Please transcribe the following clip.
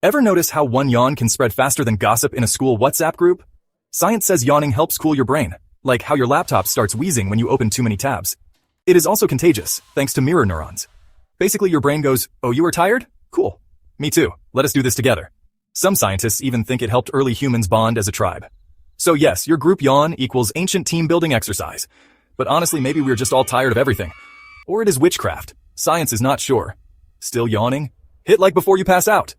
Ever notice how one yawn can spread faster than gossip in a school WhatsApp group? Science says yawning helps cool your brain, like how your laptop starts wheezing when you open too many tabs. It is also contagious, thanks to mirror neurons. Basically, your brain goes, "Oh, you are tired? Cool. Me too. Let us do this together." Some scientists even think it helped early humans bond as a tribe. So yes, your group yawn equals ancient team-building exercise. But honestly, maybe we're just all tired of everything. Or it is witchcraft. Science is not sure. Still yawning? Hit like before you pass out.